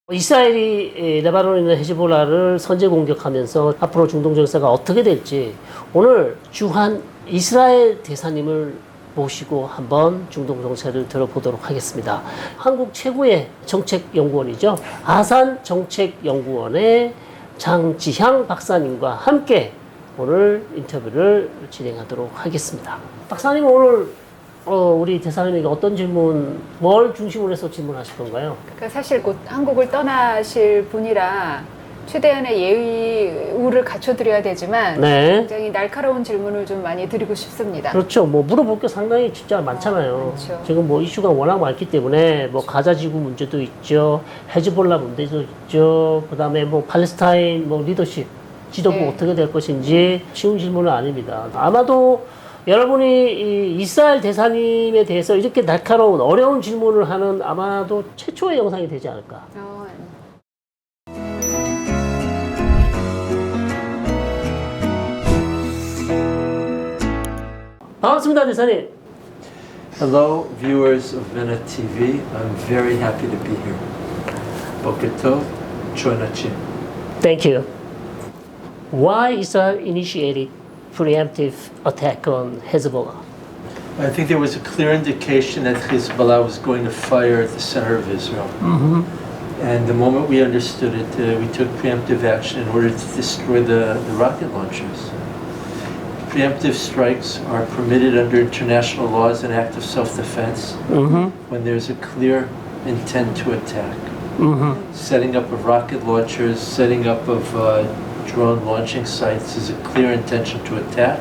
이스라엘이 레바논에 있는 헤즈볼라를 선제 공격하면서 앞으로 중동 정세가 어떻게 될지 오늘 주한 이스라엘 대사님을 모시고 한번 중동 정세를 들어보도록 하겠습니다. 한국 최고의 정책연구원이죠. 아산정책연구원의 장지향 박사님과 함께 오늘 인터뷰를 진행하도록 하겠습니다. 박사님 오늘 우리 대사님에게 어떤 질문, 뭘 중심으로 해서 질문하실 건가요? 그러니까 사실 곧 한국을 떠나실 분이라 최대한의 예의를 갖춰드려야 되지만 네. 굉장히 날카로운 질문을 좀 많이 드리고 싶습니다. 그렇죠. 뭐 물어볼 게 상당히 진짜 많잖아요. 그렇죠. 지금 뭐 이슈가 워낙 많기 때문에 뭐 가자 지구 문제도 있죠, 헤즈볼라 문제도 있죠, 그 다음에 뭐 팔레스타인 뭐 리더십 지도부 네. 어떻게 될 것인지 쉬운 질문은 아닙니다. 아마도 여러분이 이 이스라엘 대사님에 대해서 이렇게 날카로운 어려운 질문을 하는 아마도 최초의 영상이 되지 않을까. 반갑습니다, 대사님. Hello, viewers of MENA TV. I'm very happy to be here. Boker Tov, Chuanachim. Thank you. Why Israel initiated preemptive attack on Hezbollah? I think there was a clear indication that Hezbollah was going to fire at the center of Israel. And the moment we understood it, we took preemptive action in order to destroy the rocket launchers. Preemptive strikes are permitted under international law as an act of self-defense when there's a clear intent to attack. Setting up of rocket launchers, setting up of drone launching sites is a clear intention to attack,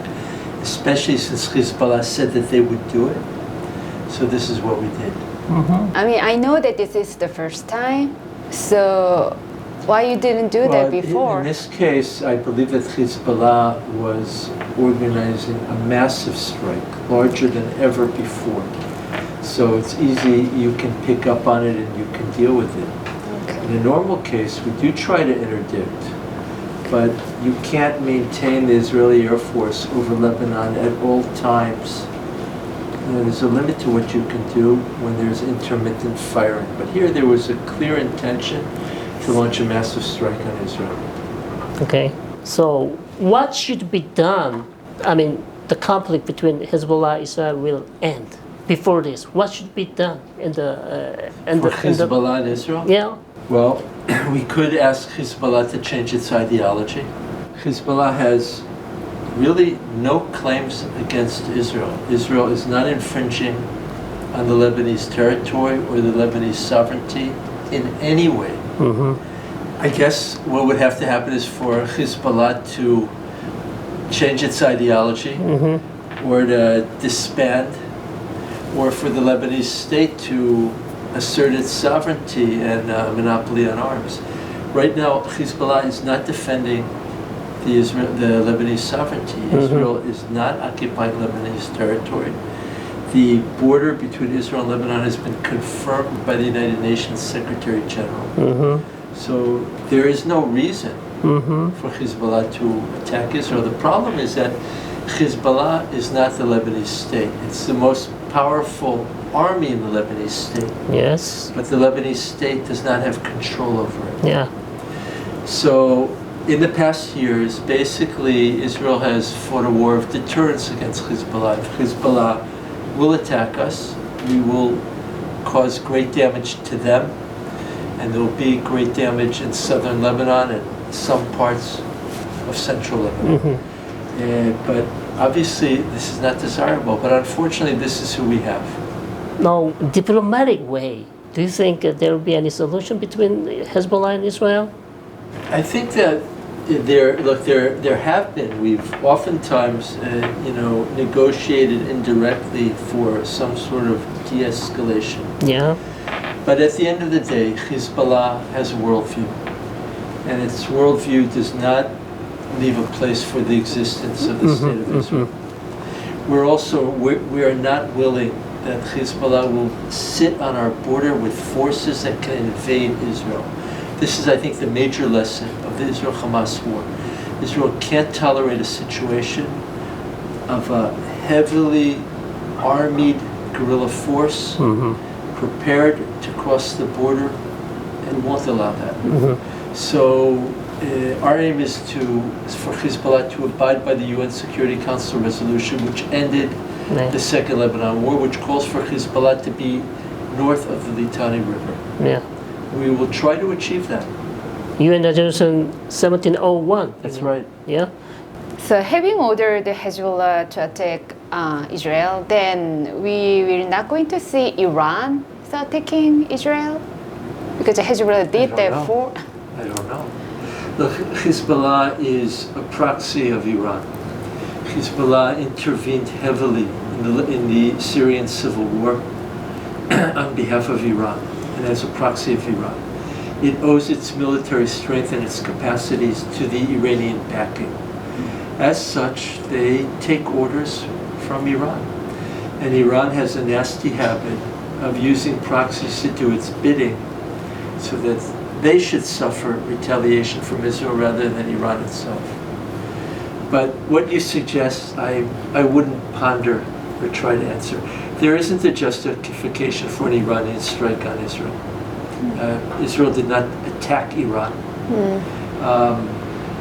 especially since Hezbollah said that they would do it. So this is what we did. I mean, I know that this is the first time, so why you didn't do that before? In this case, I believe that Hezbollah was organizing a massive strike, larger than ever before. So it's easy, you can pick up on it and you can deal with it. Okay. In a normal case, we do try to interdict, but you can't maintain the Israeli Air Force over Lebanon at all times. There's a limit to what you can do when there's intermittent firing. But here there was a clear intention to launch a massive strike on Israel. Okay. So what should be done? I mean, the conflict between Hezbollah and Israel will end before this. What should be done in the For Hezbollah and Israel? Yeah. Well, we could ask Hezbollah to change its ideology. Hezbollah has really no claims against Israel. Israel is not infringing on the Lebanese territory or the Lebanese sovereignty in any way. I guess what would have to happen is for Hezbollah to change its ideology or to disband, or for the Lebanese state to assert its sovereignty and monopoly on arms. Right now, Hezbollah is not defending the Lebanese sovereignty. Israel is not occupying Lebanese territory. The border between Israel and Lebanon has been confirmed by the United Nations Secretary General. So there is no reason for Hezbollah to attack Israel. The problem is that Hezbollah is not the Lebanese state. It's the most powerful army in the Lebanese state. Yes. But the Lebanese state does not have control over it. Yeah. So in the past years, basically Israel has fought a war of deterrence against Hezbollah. If Hezbollah will attack us, we will cause great damage to them, and there will be great damage in southern Lebanon and some parts of central Lebanon. But obviously this is not desirable, but unfortunately this is who we have. Now, diplomatic way, do you think there will be any solution between Hezbollah and Israel? I think that there have been. We've oftentimes, negotiated indirectly for some sort of de-escalation. Yeah. But at the end of the day, Hezbollah has a worldview, and its worldview does not leave a place for the existence of the state of Israel. We are not willing that Hezbollah will sit on our border with forces that can invade Israel. This is, I think, the major lesson of the Israel-Hamas war. Israel can't tolerate a situation of a heavily armied guerrilla force prepared to cross the border and won't allow that. So our aim is for Hezbollah to abide by the UN Security Council resolution, which ended 네. the Second Lebanon War, which calls for Hezbollah to be north of the Litani River. 네. We will try to achieve that. UN Resolution 1701. That's right. Yeah. So having ordered Hezbollah to attack Israel, then we will not going to see Iran attacking Israel? Because Hezbollah did don't that know. for... I don't know. Look, Hezbollah is a proxy of Iran. Hezbollah intervened heavily in the Syrian civil war on behalf of Iran and as a proxy of Iran. It owes its military strength and its capacities to the Iranian backing. As such, they take orders from Iran. And Iran has a nasty habit of using proxies to do its bidding so that they should suffer retaliation from Israel rather than Iran itself. But what you suggest, I wouldn't ponder or try to answer. There isn't a justification for an Iranian strike on Israel. Israel did not attack Iran.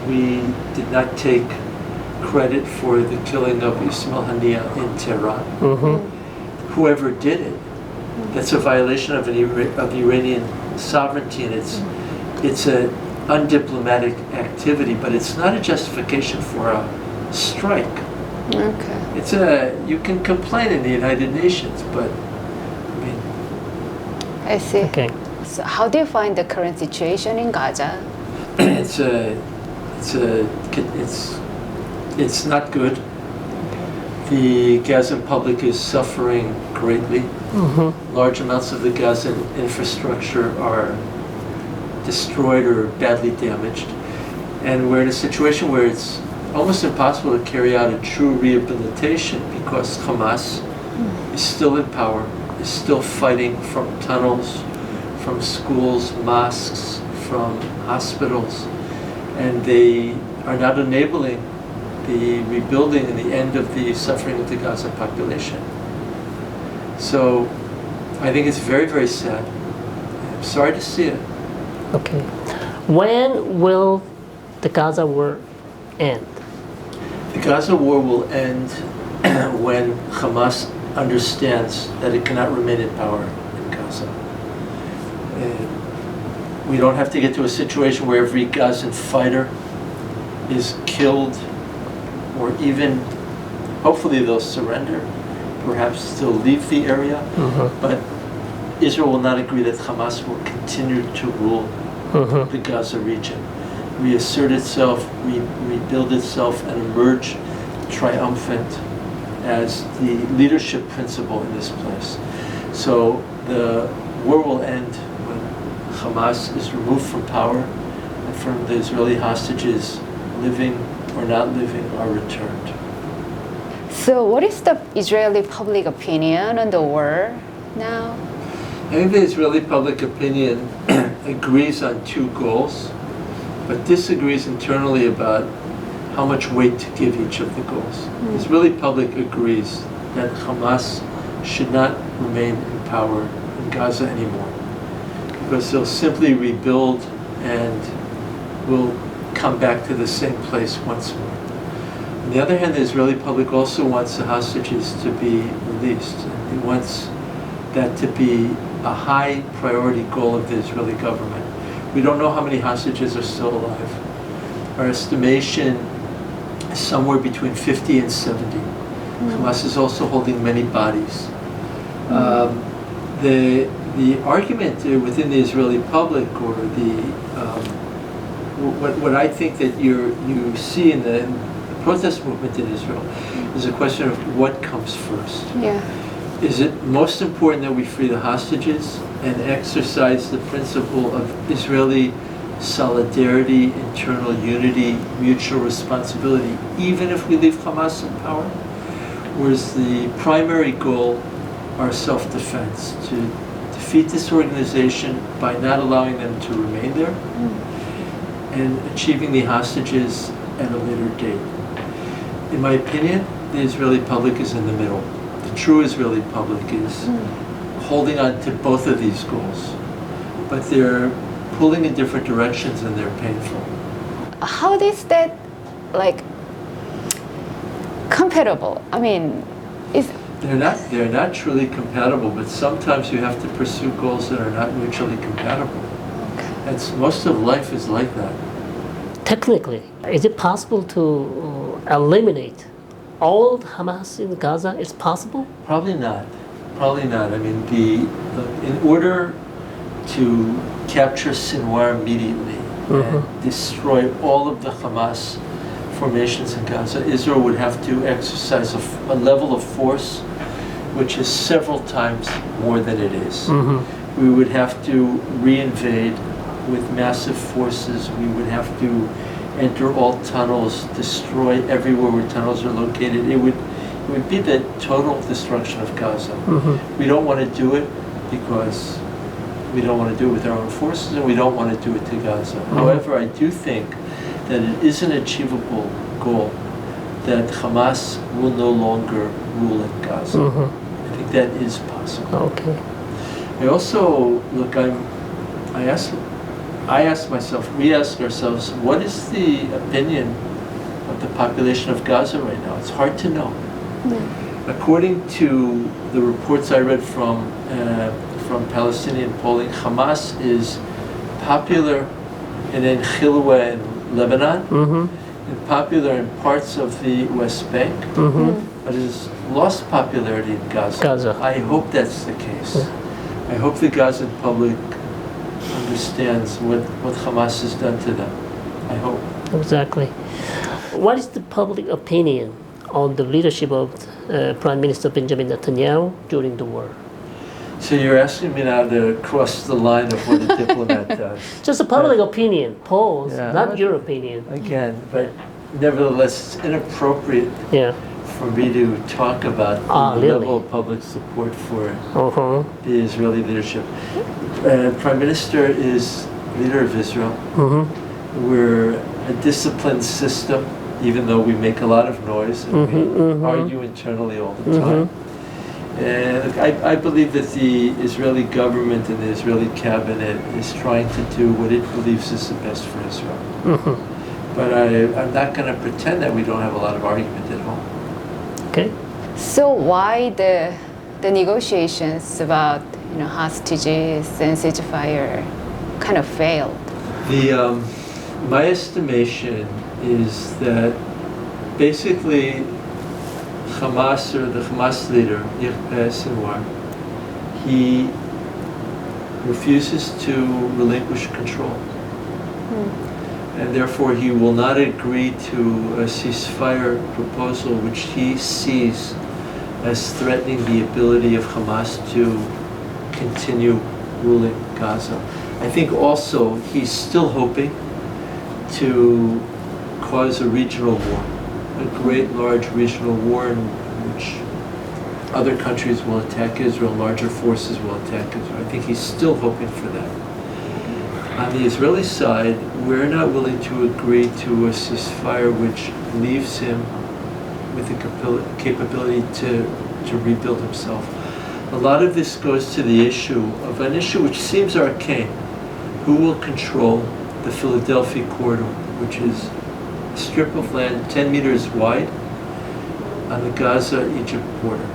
We did not take credit for the killing of Ismail Haniyeh in Tehran. Whoever did it, that's a violation of Iranian sovereignty, and it's an undiplomatic activity, but it's not a justification for a strike. Okay. You can complain in the United Nations, but I mean, I see. Okay. So how do you find the current situation in Gaza? it's not good. The Gazan public is suffering greatly. Large amounts of the Gazan infrastructure are destroyed or badly damaged. And we're in a situation where it's almost impossible to carry out a true rehabilitation because Hamas is still in power, is still fighting from tunnels, from schools, mosques, from hospitals, and they are not enabling the rebuilding and the end of the suffering of the Gaza population. So I think it's very, very sad. I'm sorry to see it. Okay. When will the Gaza war end? The Gaza war will end when Hamas understands that it cannot remain in power in Gaza. We don't have to get to a situation where every Gazan fighter is killed, or even, hopefully they'll surrender, perhaps they'll leave the area, but Israel will not agree that Hamas will continue to rule the Gaza region, reassert itself, rebuild itself, and emerge triumphant as the leadership principle in this place. So the war will end when Hamas is removed from power and from the Israeli hostages, living or not living, are returned. So what is the Israeli public opinion on the war now? I think the Israeli public opinion agrees on two goals, but disagrees internally about how much weight to give each of the goals. The Israeli public agrees that Hamas should not remain in power in Gaza anymore, because they'll simply rebuild and will come back to the same place once more. On the other hand, the Israeli public also wants the hostages to be released. It wants that to be a high priority goal of the Israeli government. We don't know how many hostages are still alive. Our estimation is somewhere between 50 and 70. Hamas is also holding many bodies. The argument within the Israeli public, or what I think that you see in the protest movement in Israel, is a question of what comes first. Yeah. Is it most important that we free the hostages and exercise the principle of Israeli solidarity, internal unity, mutual responsibility, even if we leave Hamas in power? Or is the primary goal our self-defense, to defeat this organization by not allowing them to remain there and achieving the hostages at a later date? In my opinion, the Israeli public is in the middle. The true Israeli public is holding on to both of these goals, but they're pulling in different directions and they're painful. How is that like compatible? I mean, is They're not truly compatible, but sometimes you have to pursue goals that are not mutually compatible. That's most of life is like that. Technically, is it possible to eliminate all Hamas in Gaza? Is possible? Probably not. Probably not. I mean, in order to capture Sinwar immediately and destroy all of the Hamas formations in Gaza, Israel would have to exercise a level of force which is several times more than it is. We would have to reinvade with massive forces. We would have to enter all tunnels, destroy everywhere where tunnels are located. It would be the total destruction of Gaza. We don't want to do it because we don't want to do it with our own forces, and we don't want to do it to Gaza. However, I do think that it is an achievable goal that Hamas will no longer rule in Gaza. I think that is possible. Okay. I also I ask myself, we ask ourselves, what is the opinion of the population of Gaza right now? It's hard to know. According to the reports I read from Palestinian polling, Hamas is popular in Chilwa in Lebanon, and popular in parts of the West Bank, but has lost popularity in Gaza. I hope that's the case. I hope the Gazan public understands what Hamas has done to them. I hope. Exactly. What is the public opinion on the leadership of Prime Minister Benjamin Netanyahu during the war? So you're asking me now to cross the line of what a diplomat does. Just a public opinion, polls, Yeah. not your opinion. Again, but nevertheless, it's inappropriate Yeah. for me to talk about the really? level of public support for Uh-huh. the Israeli leadership. Prime Minister is leader of Israel. We're a disciplined system, even though we make a lot of noise and we argue internally all the time. And I believe that the Israeli government and the Israeli cabinet is trying to do what it believes is the best for Israel. But I'm not going to pretend that we don't have a lot of argument at home. Okay. so why the negotiations about hostages and ceasefire kind of failed? My estimation is that basically Hamas, or the Hamas leader, Sinwar, he refuses to relinquish control. And therefore he will not agree to a ceasefire proposal which he sees as threatening the ability of Hamas to continue ruling Gaza. I think also he's still hoping to cause a regional war, a great large regional war in which other countries will attack Israel, larger forces will attack Israel. I think he's still hoping for that. On the Israeli side, we're not willing to agree to a ceasefire which leaves him with the capability to rebuild himself. A lot of this goes to the issue which seems arcane. Who will control the Philadelphia corridor, which is a strip of land 10 meters wide on the Gaza-Egypt border?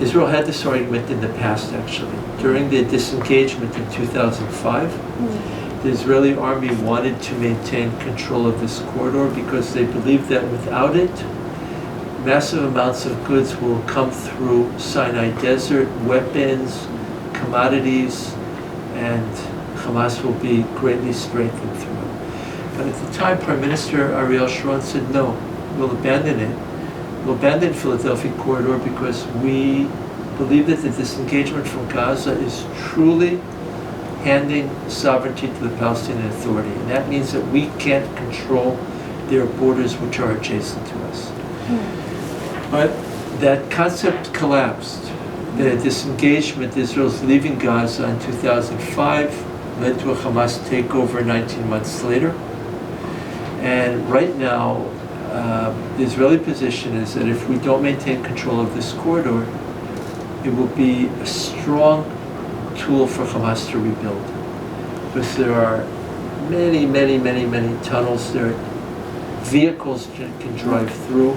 Israel had this argument in the past, actually. During the disengagement in 2005, the Israeli army wanted to maintain control of this corridor because they believed that without it, massive amounts of goods will come through Sinai Desert, weapons, commodities, and Hamas will be greatly strengthened through it. But at the time, Prime Minister Ariel Sharon said, no, we'll abandon it. We'll abandon Philadelphia corridor because we believe that the disengagement from Gaza is truly handing sovereignty to the Palestinian Authority. And that means that we can't control their borders which are adjacent to us. But that concept collapsed. The disengagement, Israel's leaving Gaza in 2005, led to a Hamas takeover 19 months later. And right now, the Israeli position is that if we don't maintain control of this corridor, it will be a strong tool for Hamas to rebuild. because there are many tunnels. There are vehicles can drive through.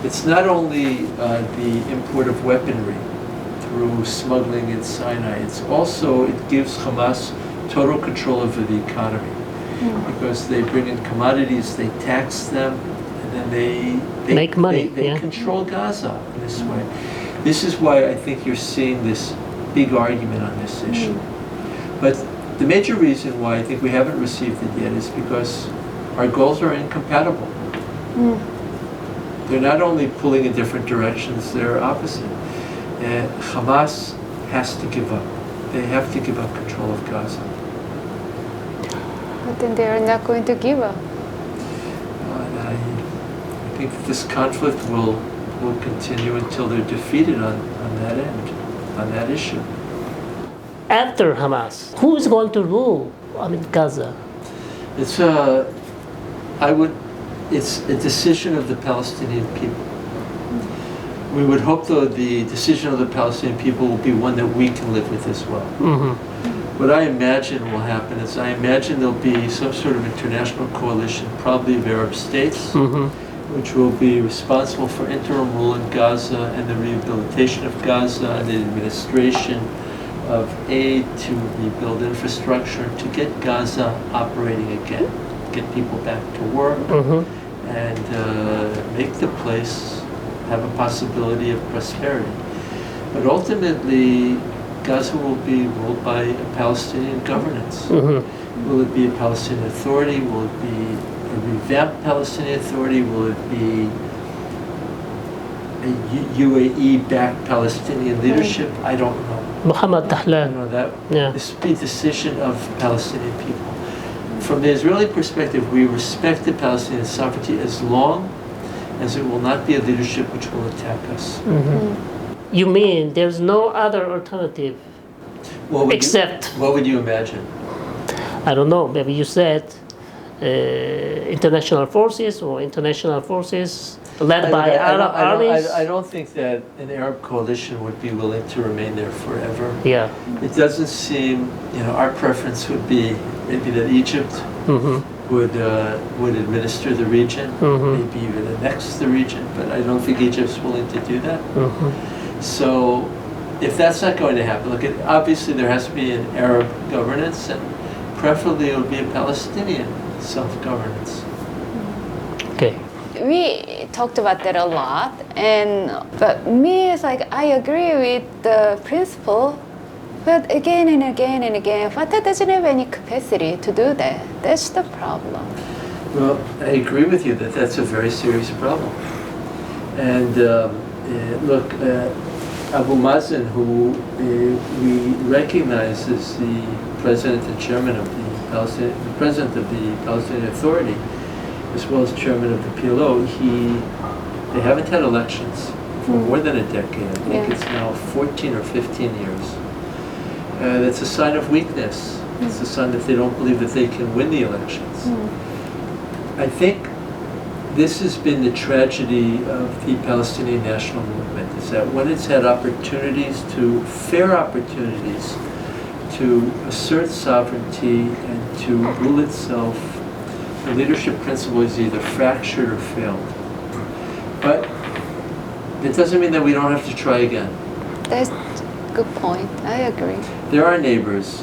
It's not only the import of weaponry through smuggling in Sinai. It's also, it gives Hamas total control over the economy because they bring in commodities, they tax them, and then they Make money, They yeah. control Gaza in this way. This is why I think you're seeing this big argument on this issue. But the major reason why I think we haven't received it yet is because our goals are incompatible. They're not only pulling in different directions, they're opposite. And Hamas has to give up. They have to give up control of Gaza. But then they are not going to give up. And I think that this conflict will continue until they're defeated on that end, on that issue. After Hamas, who is going to rule? Gaza. It's it's a decision of the Palestinian people. We would hope, though, the decision of the Palestinian people will be one that we can live with as well. What I imagine will happen is I imagine there'll be some sort of international coalition, probably of Arab states, which will be responsible for interim rule in Gaza and the rehabilitation of Gaza and the administration of aid to rebuild infrastructure, to get Gaza operating again, get people back to work, and make the place have a possibility of prosperity. But ultimately, Gaza will be ruled by a Palestinian governance. Will it be a Palestinian authority? Will it be a revamped Palestinian authority? Will it be a UAE-backed Palestinian leadership? I don't know. Muhammad I Dahlan. don't know that. Yeah. This will be a decision of Palestinian people. From the Israeli perspective, we respect the Palestinian sovereignty as long as it will not be a leadership which will attack us. You mean there's no other alternative What would except, what would you imagine? I don't know, maybe you said international forces led by Arab armies? I don't think that an Arab coalition would be willing to remain there forever. Yeah. It doesn't seem, our preference would be maybe that Egypt would administer the region, maybe even annex the region, but I don't think Egypt's willing to do that. So if that's not going to happen, look, obviously there has to be an Arab governance, and preferably it would be a Palestinian self-governance. Okay. We talked about that a lot, but me, it's like I agree with the principle, but again and again and again, Fatah doesn't have any capacity to do that. That's the problem. Well, I agree with you that that's a very serious problem. And look, Abu Mazen, who we recognize as the president and chairman of the president of the Palestinian Authority, as well as chairman of the PLO, they haven't had elections for more than a decade. I think it's now 14 or 15 years. That's a sign of weakness. It's a sign that they don't believe that they can win the elections. I think this has been the tragedy of the Palestinian national movement, is that when it's had fair opportunities to assert sovereignty and to rule itself, the leadership principle is either fractured or failed. But it doesn't mean that we don't have to try again. That's a good point. I agree. They're our neighbors.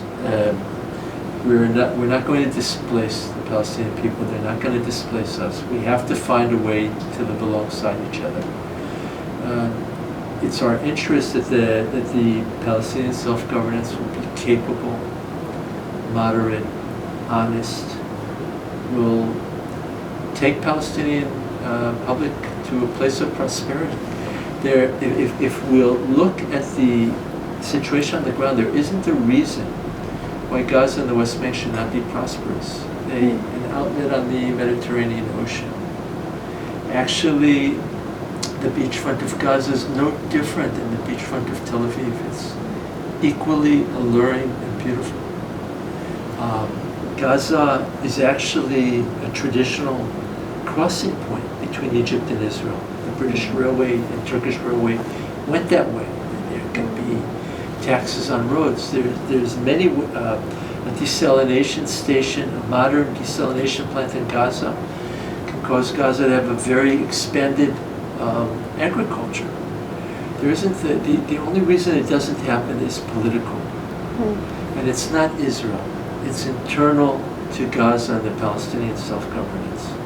We're not going to displace the Palestinian people. They're not going to displace us. We have to find a way to live alongside each other. It's our interest that the Palestinian self-governance will be capable, moderate, honest, will take Palestinian public to a place of prosperity. If we'll look at the situation on the ground, there isn't a reason why Gaza and the West Bank should not be prosperous. An outlet on the Mediterranean Ocean. Actually, the beachfront of Gaza is no different than the beachfront of Tel Aviv. It's equally alluring and beautiful. Gaza is actually a traditional crossing point between Egypt and Israel. The British Railway and Turkish Railway went that way. There can be taxes on roads. There's many desalination station, a modern desalination plant in Gaza, can cause Gaza to have a very expanded agriculture. There isn't the only reason it doesn't happen is political. And it's not Israel. It's internal to Gaza and the Palestinian self-governance.